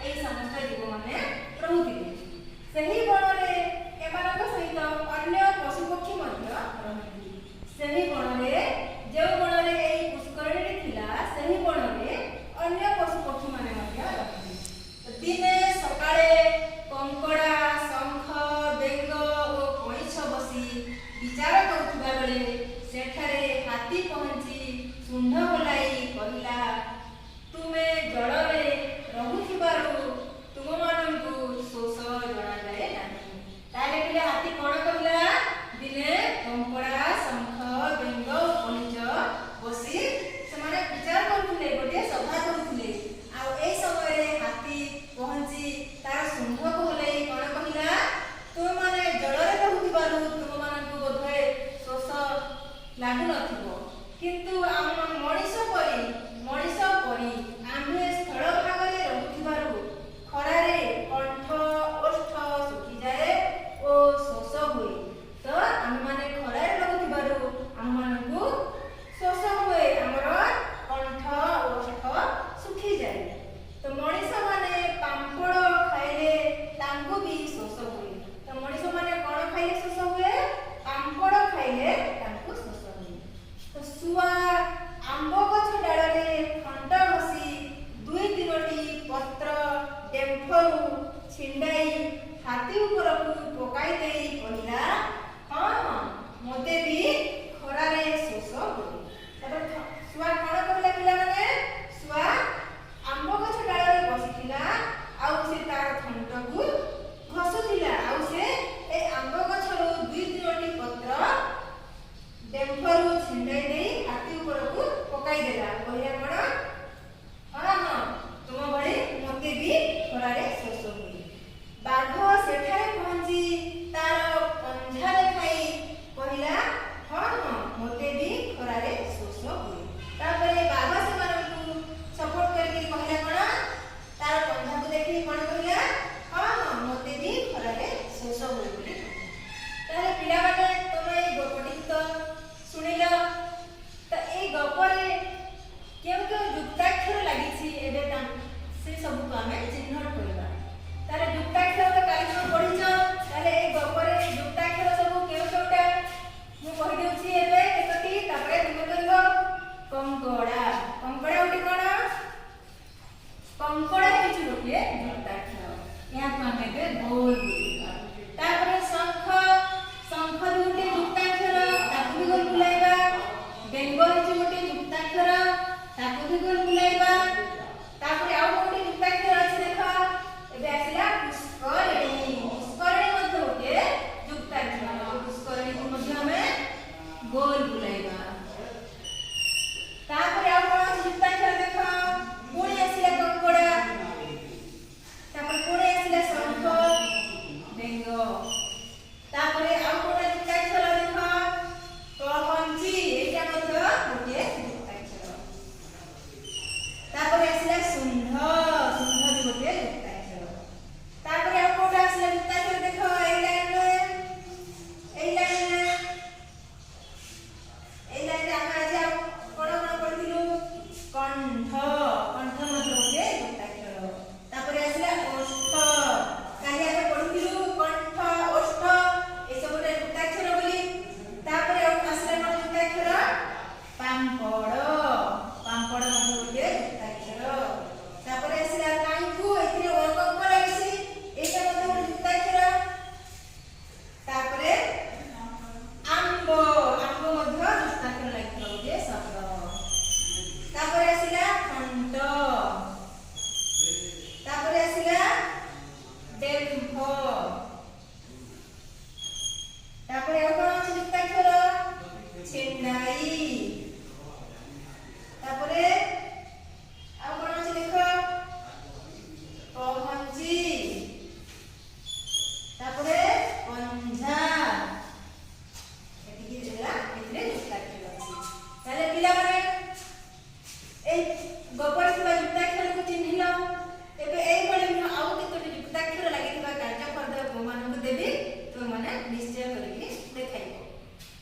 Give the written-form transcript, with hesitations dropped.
এই সমস্ত জীব মানে রহুଥିଲେ। ସେହି ବଣରେ ଏମାନଙ୍କ ସହିତ ଅନ୍ୟ ପଶୁପକ୍ଷୀ ମଧ୍ୟ ରହନ୍ତି। ସେହି ବଣରେ ଯେଉଁ ବଣରେ ଏହି ପୁଷ୍କରିଣୀ ଥିଲା ସେହି ବଣରେ ଅନ୍ୟ ପଶୁପକ୍ଷୀମାନେ ମଧ୍ୟ ରହନ୍ତି। ଦିନେ ସକାଳେ କଙ୍କଡ଼ା, ଶଙ୍ଖ, ବେଙ୍ଗ ଓ କଇଁଛ ବସି ବିଚାର କରୁଥିବା ବେଳେ ସେଠାରେ ହାତୀ ପହଞ୍ଚି ଶୁଣ୍ଢ ହଲାଇ କହିଲା, ତୁମେ ଜଳରେ ରହୁଥିବାରୁ ତୁମମାନଙ୍କୁ ଶୋଷ ଜଣାଯାଏ ନାହିଁ। ତାହେଲେ ପିଲା ହାତୀ କ'ଣ କହିଲା? ଦିନେ କଙ୍କଡ଼ା, ଶଙ୍ଖ, ବେଙ୍ଗ ଓ କଇଁଛ ବସି ସେମାନେ ବିଚାର କରୁଥିଲେ, ଗୋଟିଏ ସଭା କରୁଥିଲେ। ଆଉ ଏଇ ସମୟରେ ହାତୀ ପହଞ୍ଚି ତାର ଶୁଣ୍ଢକୁ ହଲେଇ କ'ଣ କହିଲା? ତୁମମାନେ ଜଳରେ ରହୁଥିବାରୁ ତୁମମାନଙ୍କୁ ବୋଧହୁଏ ଶୋଷ ଲାଗୁନଥିବ, କିନ୍ତୁ ଆମ ମଣିଷ ପରି ଆମ୍ଭେ ସ୍ଥଳ ଭାଗରେ ରହୁଥିବାରୁ ଖରାରେ କଣ୍ଠ ଓଷ୍ଠ ଶୁଖିଯାଏ ଓ ଶୋଷ ହୁଏ। ତ ଆମମାନେ ଖରାରେ ରହୁଥିବାରୁ ଆମମାନଙ୍କୁ ଶୋଷ ହୁଏ, ଆମର କଣ୍ଠ ଓଷ୍ଠ ଶୁଖିଯାଏ। ତ ମଣିଷମାନେ ପାମ୍ପଡ଼ ଖାଇଲେ ତାଙ୍କୁ ବି ଶୋଷ ହୁଏ। ତ ମଣିଷମାନେ କ'ଣ ଖାଇଲେ ଶୋଷ ହୁଏ? ପାମ୍ପଡ଼ ଖାଇଲେ ତାଙ୍କୁ ଶୋଷ ହୁଏ। ତ ଶୁଆ ଆମ୍ବ ଗଛ ଡାଳରେ ଖଣ୍ଡ ଘଷି 2-3ଟି ପତ୍ର ଡେମ୍ଫରୁ ଛିଣ୍ଡାଇ ହାତୀ ଉପରକୁ ପକାଇ ଦେଇ କହିଲା, ହଁ ମୋତେ ବି ଖରାରେ ଶୋଷ ହୁଏ। ତାପରେ ଶୁଆ କ'ଣ କରିଲା ପିଲାମାନେ? ଶୁଆ ଆମ୍ବ ଗଛ ଡାଳରେ ବସିଥିଲା, ଆଉ ସେ ତାର ଥଣ୍ଟକୁ ଘଷୁଥିଲା, ଆଉ ସେ ଏ ଆମ୍ବ ଗଛରୁ 2-3ଟି ପତ୍ର ଡେମ୍ଫରୁ ଛିଣ୍ଡାଇ ଦେଇ ହାତୀ ଉପରକୁ ପକାଇଦେଲା। କହିଲା କ'ଣ? ହଁ ତୁମ ଭଳି ମୋତେ ବି ଖରାରେ